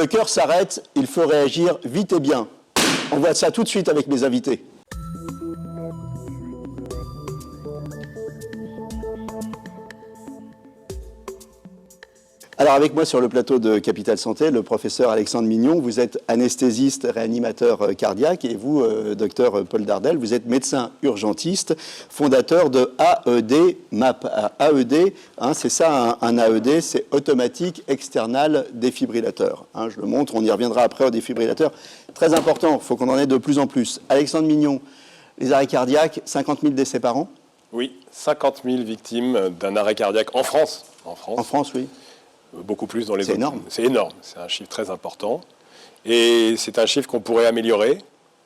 le cœur s'arrête, il faut réagir vite et bien. On voit ça tout de suite avec mes invités. Alors avec moi sur le plateau de Capital Santé, le professeur Alexandre Mignon, vous êtes anesthésiste, réanimateur cardiaque, et vous, docteur Paul Dardel, vous êtes médecin urgentiste, fondateur de AED MAP. AED, c'est ça un AED, c'est automatique external défibrillateur. Je le montre, on y reviendra après au défibrillateur. Très important, il faut qu'on en ait de plus en plus. Alexandre Mignon, les arrêts cardiaques, 50 000 décès par an? Oui, 50 000 victimes d'un arrêt cardiaque en France. En France, oui. Beaucoup plus dans les autres. C'est énorme. C'est énorme, c'est un chiffre très important. Et c'est un chiffre qu'on pourrait améliorer.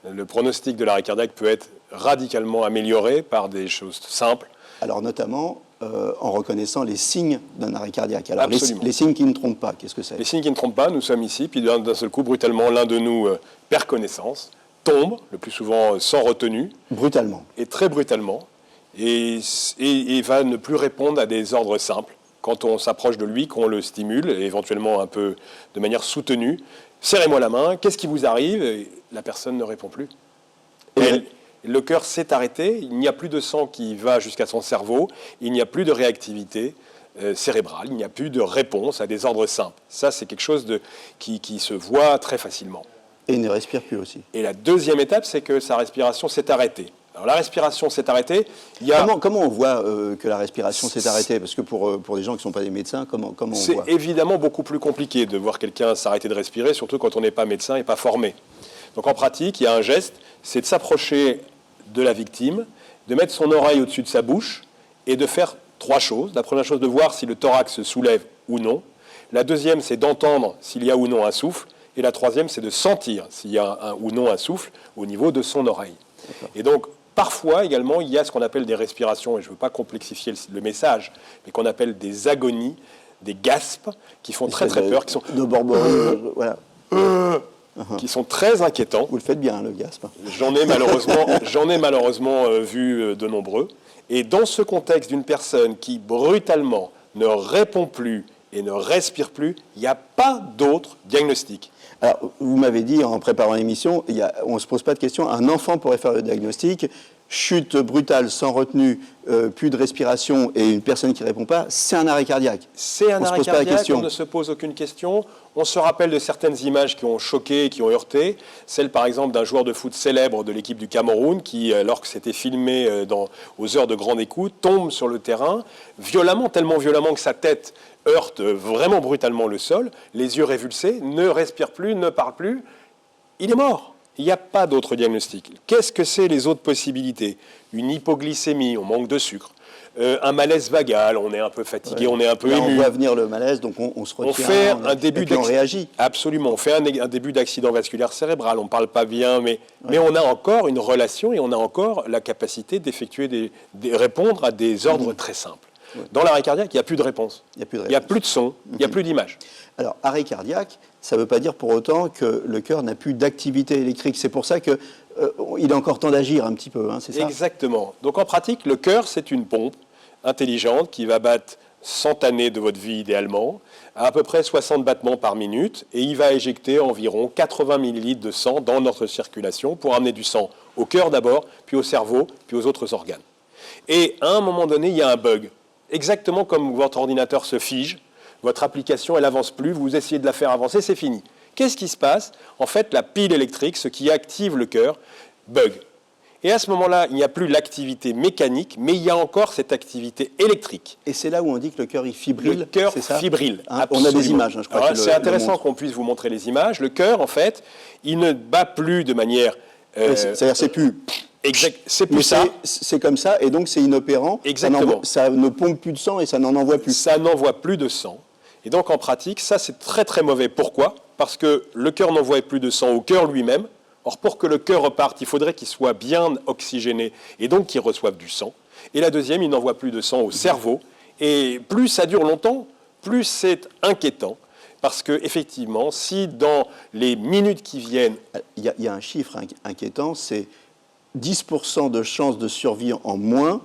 Le pronostic de l'arrêt cardiaque peut être radicalement amélioré par des choses simples. Alors notamment en reconnaissant les signes d'un arrêt cardiaque. Alors les signes qui ne trompent pas, qu'est-ce que c'est? Les signes qui ne trompent pas, nous sommes ici, puis d'un seul coup, brutalement, l'un de nous perd connaissance, tombe, le plus souvent sans retenue. Brutalement. Et très brutalement, et va ne plus répondre à des ordres simples. Quand on s'approche de lui, qu'on le stimule, et éventuellement un peu de manière soutenue, serrez-moi la main, qu'est-ce qui vous arrive? Et la personne ne répond plus. Le cœur s'est arrêté, il n'y a plus de sang qui va jusqu'à son cerveau, il n'y a plus de réactivité cérébrale, il n'y a plus de réponse à des ordres simples. Ça, c'est quelque chose qui se voit très facilement. Et il ne respire plus aussi. Et la deuxième étape, c'est que sa respiration s'est arrêtée. Alors la respiration s'est arrêtée. Comment on voit que la respiration s'est arrêtée? Parce que pour des gens qui ne sont pas des médecins, comment on voit? C'est évidemment beaucoup plus compliqué de voir quelqu'un s'arrêter de respirer, surtout quand on n'est pas médecin et pas formé. Donc en pratique, il y a un geste, c'est de s'approcher de la victime, de mettre son oreille au-dessus de sa bouche et de faire trois choses. La première chose, de voir si le thorax se soulève ou non. La deuxième, c'est d'entendre s'il y a ou non un souffle. Et la troisième, c'est de sentir s'il y a ou non un souffle au niveau de son oreille. Et donc, parfois, également, il y a ce qu'on appelle des respirations, et je ne veux pas complexifier le message, mais qu'on appelle des agonies, des gaspes, qui font très très peur, qui sont... De borborée, voilà. Qui sont très inquiétants. Vous le faites bien, le gasp. J'en ai malheureusement vu de nombreux. Et dans ce contexte d'une personne qui, brutalement, ne répond plus et ne respire plus, il n'y a pas d'autre diagnostic. Alors, vous m'avez dit en préparant l'émission, on ne se pose pas de questions, un enfant pourrait faire le diagnostic, chute brutale sans retenue, plus de respiration et une personne qui ne répond pas, c'est un arrêt cardiaque. C'est un arrêt cardiaque, on ne se pose aucune question. On se rappelle de certaines images qui ont choqué, qui ont heurté. Celle, par exemple, d'un joueur de foot célèbre de l'équipe du Cameroun qui, alors que c'était filmé aux heures de grande écoute, tombe sur le terrain violemment, tellement violemment que sa tête heurte vraiment brutalement le sol, les yeux révulsés, ne respire plus, ne parle plus. Il est mort. Il n'y a pas d'autre diagnostic. Qu'est-ce que c'est les autres possibilités? Une hypoglycémie, on manque de sucre. Un malaise vagal, on est un peu fatigué, on est un peu ému. On voit venir le malaise, donc on se retient. On fait un début et puis on réagit. Absolument. On fait un début d'accident vasculaire cérébral. On ne parle pas bien, mais on a encore une relation et on a encore la capacité d'effectuer répondre à des ordres très simples. Dans l'arrêt cardiaque, il n'y a plus de réponse. Il n'y a plus de son, il n'y a plus d'image. Alors, arrêt cardiaque, ça ne veut pas dire pour autant que le cœur n'a plus d'activité électrique. C'est pour ça qu'il est encore temps d'agir un petit peu, c'est ça? Exactement. Donc en pratique, le cœur, c'est une pompe intelligente qui va battre 100 années de votre vie idéalement, à peu près 60 battements par minute, et il va éjecter environ 80 millilitres de sang dans notre circulation pour amener du sang au cœur d'abord, puis au cerveau, puis aux autres organes. Et à un moment donné, il y a un bug. Exactement comme votre ordinateur se fige, votre application, elle n'avance plus, vous essayez de la faire avancer, c'est fini. Qu'est-ce qui se passe? En fait, la pile électrique, ce qui active le cœur, bug. Et à ce moment-là, il n'y a plus l'activité mécanique, mais il y a encore cette activité électrique. Et c'est là où on dit que le cœur, il fibrille. Le cœur fibrille. On a des images, je crois. C'est intéressant qu'on puisse vous montrer les images. Le cœur, en fait, il ne bat plus de manière... C'est-à-dire, c'est plus... Exact. C'est plus ça. C'est comme ça, et donc c'est inopérant. Exactement. Ça ne pompe plus de sang et ça n'en envoie plus. Ça n'envoie plus de sang. Et donc en pratique, ça c'est très très mauvais. Pourquoi? Parce que le cœur n'envoie plus de sang au cœur lui-même. Or pour que le cœur reparte, il faudrait qu'il soit bien oxygéné et donc qu'il reçoive du sang. Et la deuxième, il n'envoie plus de sang au cerveau. Et plus ça dure longtemps, plus c'est inquiétant. Parce qu'effectivement, si dans les minutes qui viennent... Il y a un chiffre inquiétant, c'est 10% de chances de survie en moins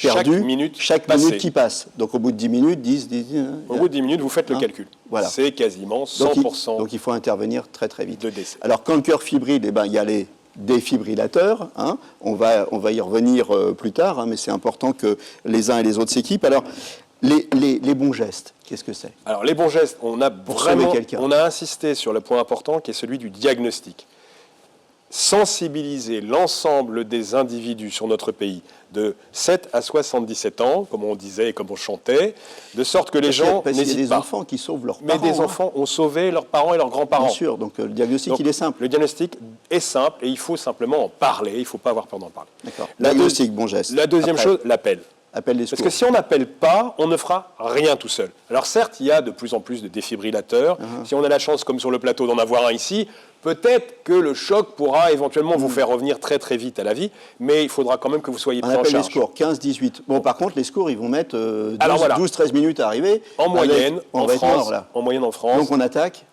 perdu chaque minute qui passe. Donc au bout de 10 minutes, 10... Au bout de 10 minutes, vous faites le calcul. Voilà. C'est quasiment 100% donc il faut intervenir très très vite. de décès. Alors quand le cœur fibrille, il y a les défibrillateurs. On va y revenir plus tard, mais c'est important que les uns et les autres s'équipent. Alors, les bons gestes, qu'est-ce que c'est? Alors les bons gestes, on a insisté sur le point important qui est celui du diagnostic. Sensibiliser l'ensemble des individus sur notre pays de 7 à 77 ans, comme on disait et comme on chantait, de sorte que les gens n'hésitent pas. Il y a des enfants qui sauvent leurs parents. Mais des enfants ont sauvé leurs parents et leurs grands-parents. Bien sûr, donc le diagnostic, il est simple. Le diagnostic est simple et il faut simplement en parler, il ne faut pas avoir peur d'en parler. D'accord. Diagnostic, bon geste. La deuxième chose, l'appel. Appel des secours. Parce que si on n'appelle pas, on ne fera rien tout seul. Alors certes, il y a de plus en plus de défibrillateurs. Si on a la chance, comme sur le plateau, d'en avoir un ici, peut-être que le choc pourra éventuellement vous faire revenir très très vite à la vie, mais il faudra quand même que vous soyez pris en charge. On appelle les secours, 15, 18. Bon, par contre, les secours, ils vont mettre 12, 13 minutes à arriver. En moyenne, en France, donc on attaque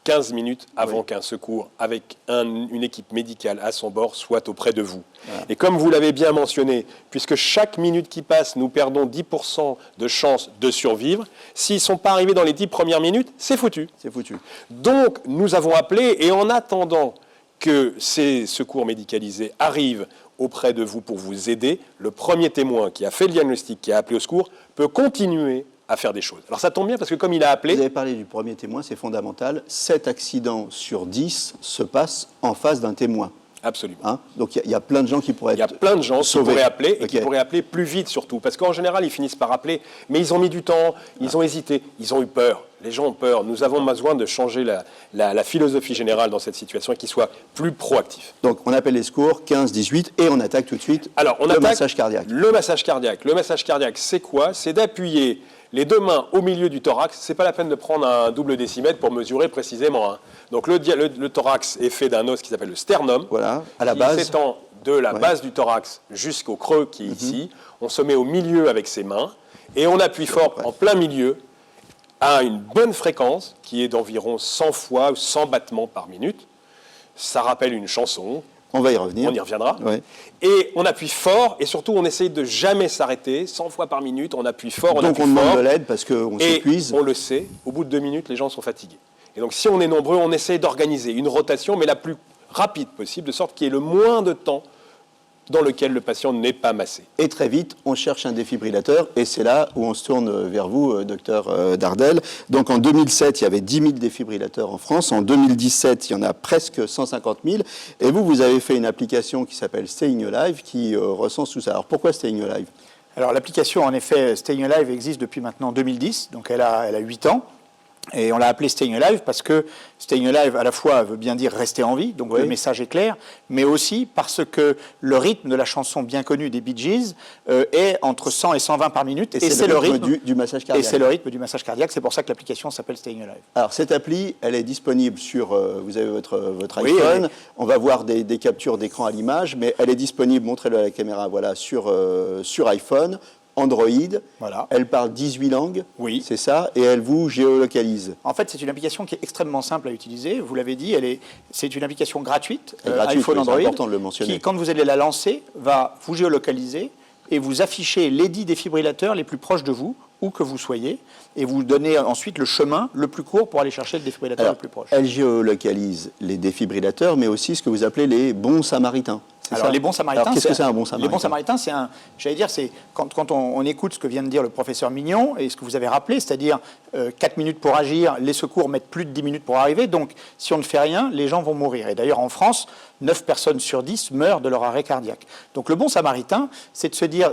15 minutes avant qu'un secours avec une équipe médicale à son bord soit auprès de vous. Voilà. Et comme vous l'avez bien mentionné, puisque chaque minute qui passe, nous perdons 10% de chances de survivre, s'ils ne sont pas arrivés dans les 10 premières minutes, c'est foutu. C'est foutu. Donc, nous avons appelé, et en attendant que ces secours médicalisés arrivent auprès de vous pour vous aider, le premier témoin qui a fait le diagnostic, qui a appelé au secours, peut continuer à faire des choses. Alors ça tombe bien parce que comme il a appelé... Vous avez parlé du premier témoin, c'est fondamental. 7 accidents sur 10 se passent en face d'un témoin. Absolument. Donc il y a plein de gens qui pourraient être sauvés. Il y a plein de gens qui pourraient appeler et qui pourraient appeler plus vite surtout. Parce qu'en général, ils finissent par appeler, mais ils ont mis du temps, ils ont hésité, ils ont eu peur. Les gens ont peur. Nous avons besoin de changer la philosophie générale dans cette situation et qu'ils soient plus proactifs. Donc on appelle les secours, 15, 18, et on attaque tout de suite le massage cardiaque. Le massage cardiaque. Le massage cardiaque, c'est quoi? C'est d'appuyer les deux mains au milieu du thorax. Ce n'est pas la peine de prendre un double décimètre pour mesurer précisément. Donc le thorax est fait d'un os qui s'appelle le sternum, voilà, à la base, qui s'étend de la base du thorax jusqu'au creux qui est ici. On se met au milieu avec ses mains et on appuie fort en plein milieu à une bonne fréquence qui est d'environ 100 fois 100 battements par minute. Ça rappelle une chanson. On va y revenir. On y reviendra. Ouais. Et on appuie fort, et surtout, on essaye de jamais s'arrêter. 100 fois par minute, on appuie fort, on appuie fort. Donc on demande de l'aide parce qu'on s'épuise. On le sait, au bout de 2 minutes, les gens sont fatigués. Et donc si on est nombreux, on essaye d'organiser une rotation, mais la plus rapide possible, de sorte qu'il y ait le moins de temps dans lequel le patient n'est pas massé. Et très vite, on cherche un défibrillateur, et c'est là où on se tourne vers vous, docteur Dardel. Donc en 2007, il y avait 10 000 défibrillateurs en France. En 2017, il y en a presque 150 000. Et vous avez fait une application qui s'appelle Staying Alive, qui recense tout ça. Alors pourquoi Staying Alive? Alors l'application, en effet, Staying Alive existe depuis maintenant 2010, donc elle a 8 ans. Et on l'a appelé Staying Alive parce que Staying Alive, à la fois, veut bien dire rester en vie, donc le message est clair, mais aussi parce que le rythme de la chanson bien connue des Bee Gees est entre 100 et 120 par minute, et c'est le rythme du massage cardiaque. Et c'est le rythme du massage cardiaque, c'est pour ça que l'application s'appelle Staying Alive. Alors cette appli, elle est disponible sur, vous avez votre iPhone, on va voir des captures d'écran à l'image, mais elle est disponible, montrez-le à la caméra, voilà, sur iPhone, Android, voilà. Elle parle 18 langues, c'est ça, et elle vous géolocalise. En fait, c'est une application qui est extrêmement simple à utiliser, vous l'avez dit, c'est une application gratuite, gratuite iPhone, Android, c'est important de le mentionner. Qui, quand vous allez la lancer, va vous géolocaliser et vous afficher les 10 défibrillateurs les plus proches de vous, où que vous soyez, et vous donnez ensuite le chemin le plus court pour aller chercher le défibrillateur le plus proche. Elle géolocalise les défibrillateurs, mais aussi ce que vous appelez les bons samaritains. Alors, les bons samaritains, qu'est-ce que c'est un bon samaritain? Les bons samaritains, c'est c'est quand on écoute ce que vient de dire le professeur Mignon et ce que vous avez rappelé, c'est-à-dire 4 minutes pour agir, les secours mettent plus de 10 minutes pour arriver, donc si on ne fait rien, les gens vont mourir. Et d'ailleurs, en France, 9 personnes sur 10 meurent de leur arrêt cardiaque. Donc le bon samaritain, c'est de se dire,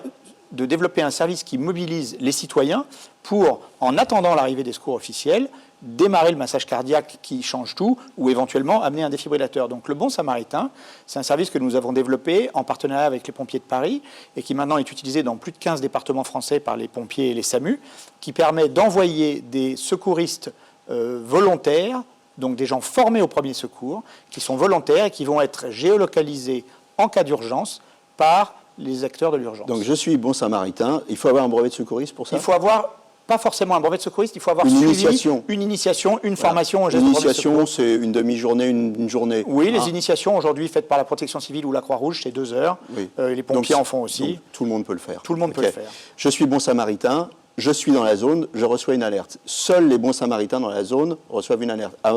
de développer un service qui mobilise les citoyens pour, en attendant l'arrivée des secours officiels, démarrer le massage cardiaque qui change tout, ou éventuellement amener un défibrillateur. Donc le Bon Samaritain, c'est un service que nous avons développé en partenariat avec les pompiers de Paris et qui maintenant est utilisé dans plus de 15 départements français par les pompiers et les SAMU, qui permet d'envoyer des secouristes volontaires, donc des gens formés au premier secours, qui sont volontaires et qui vont être géolocalisés en cas d'urgence par les acteurs de l'urgence. Donc je suis Bon Samaritain, il faut avoir un brevet de secouriste pour ça? Il faut avoir Pas forcément un brevet de secouriste, il faut avoir Une suivi initiation. une initiation, une formation au geste Une de brevet de initiation, secours. c'est une demi-journée, une journée. Oui, les Hein. initiations aujourd'hui faites par la protection civile ou la Croix-Rouge, c'est 2 heures. Oui. Les pompiers Donc, en font aussi. donc, tout le monde peut le faire. Tout le monde peut Ok. le faire. Je suis bon samaritain, je suis dans la zone, je reçois une alerte. Seuls les bons samaritains dans la zone reçoivent une alerte. À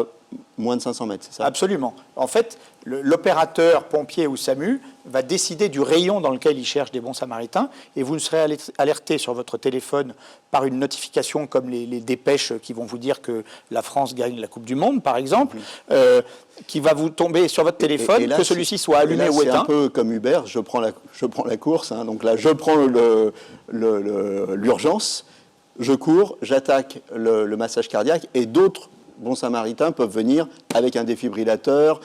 moins de 500 mètres, c'est ça? Absolument. En fait, l'opérateur, pompier ou SAMU, va décider du rayon dans lequel il cherche des bons samaritains et vous serez alerté sur votre téléphone par une notification comme les dépêches qui vont vous dire que la France gagne la Coupe du Monde, par exemple, qui va vous tomber sur votre téléphone, Et là, que celui-ci soit allumé et là, ou c'est éteint. un peu comme Uber, je prends la course, hein, donc là je prends l'urgence, je cours, j'attaque le massage cardiaque et d'autres bons samaritains peuvent venir avec un défibrillateur,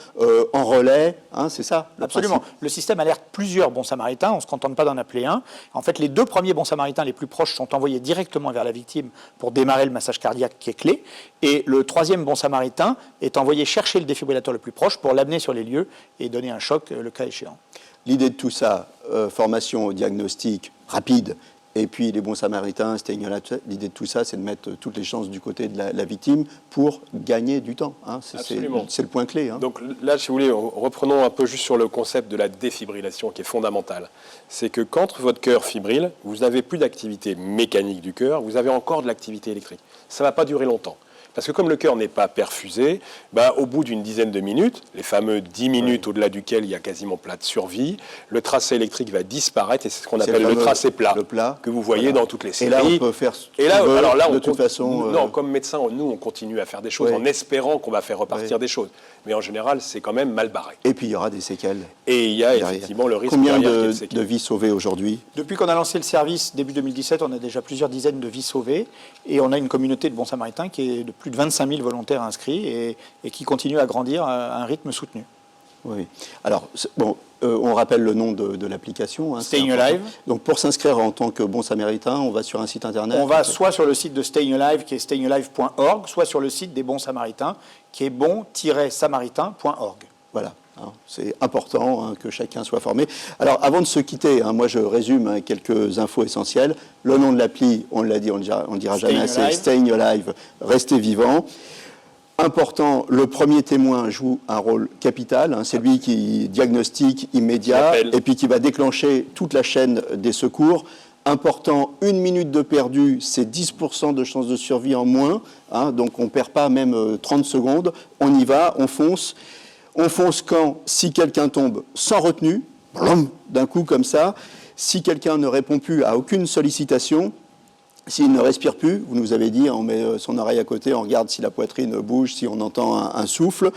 en relais, hein, c'est ça le Absolument. principe. Le système alerte plusieurs bons samaritains, on ne se contente pas d'en appeler un. En fait, les 2 premiers bons samaritains les plus proches sont envoyés directement vers la victime pour démarrer le massage cardiaque qui est clé. Et le 3e bon samaritain est envoyé chercher le défibrillateur le plus proche pour l'amener sur les lieux et donner un choc le cas échéant. L'idée de tout ça, formation au diagnostic rapide, et puis les bons samaritains, l'idée de tout ça, c'est de mettre toutes les chances du côté de la victime pour gagner du temps. Hein. Absolument. C'est le point clé. Hein. Donc là, si vous voulez, reprenons un peu juste sur le concept de la défibrillation qui est fondamental. C'est que quand votre cœur fibrille, vous n'avez plus d'activité mécanique du cœur, vous avez encore de l'activité électrique. Ça ne va pas durer longtemps. Parce que comme le cœur n'est pas perfusé, au bout d'une dizaine de minutes, les fameux 10 minutes au-delà duquel il y a quasiment plat de survie, le tracé électrique va disparaître et c'est ce qu'on appelle le tracé plat, que vous voyez dans toutes les séries. Et là, on peut faire ce et là, qu'on veut, alors là, de toute façon... Non, comme médecin, nous, on continue à faire des choses en espérant qu'on va faire repartir des choses. Mais en général, c'est quand même mal barré. Et puis, il y aura des séquelles. Et il y a derrière. effectivement le risque Combien derrière qu'il y ait des séquelles. de vies sauvées aujourd'hui? Depuis qu'on a lancé le service, début 2017, on a déjà plusieurs dizaines de vies sauvées et on a une communauté de bons samaritains qui est de plus de 25 000 volontaires inscrits et qui continue à grandir à un rythme soutenu. Oui. Alors, on rappelle le nom de l'application. Hein, Staying Alive. Donc, pour s'inscrire en tant que bon samaritain, on va sur un site internet. On va soit sur le site de Staying Alive, qui est stayingalive.org, soit sur le site des bons samaritains, qui est bon-samaritain.org. Voilà. Hein, c'est important que chacun soit formé. Alors, avant de se quitter, moi je résume quelques infos essentielles. Le nom de l'appli, on l'a dit, on ne dira jamais assez, Staying Alive, restez vivant. Important, le premier témoin joue un rôle capital. C'est lui qui diagnostique immédiat et puis qui va déclencher toute la chaîne des secours. Important, 1 minute de perdu, c'est 10% de chance de survie en moins. Donc on ne perd pas même 30 secondes. On y va, on fonce. On fonce quand, si quelqu'un tombe sans retenue, d'un coup comme ça, si quelqu'un ne répond plus à aucune sollicitation, s'il ne respire plus, vous nous avez dit, on met son oreille à côté, on regarde si la poitrine bouge, si on entend un souffle.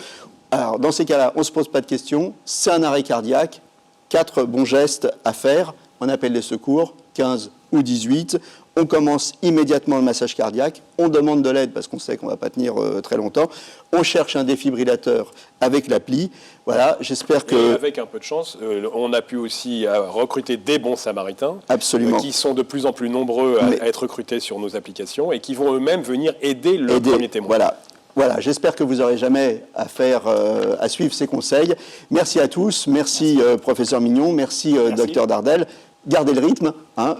Alors, dans ces cas-là, on ne se pose pas de questions, c'est un arrêt cardiaque, 4 bons gestes à faire, on appelle les secours, 15 ou 18, on commence immédiatement le massage cardiaque, on demande de l'aide parce qu'on sait qu'on ne va pas tenir très longtemps, on cherche un défibrillateur avec l'appli. Voilà, j'espère que... Et avec un peu de chance, on a pu aussi recruter des bons samaritains. Absolument. Qui sont de plus en plus nombreux à être recrutés sur nos applications et qui vont eux-mêmes venir aider le premier témoin. Voilà, j'espère que vous n'aurez jamais à suivre ces conseils. Merci à tous, merci. Professeur Mignon, merci. Docteur Dardel. Gardez le rythme,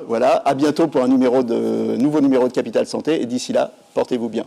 voilà. À bientôt pour un nouveau numéro de Capital Santé et d'ici là, portez-vous bien.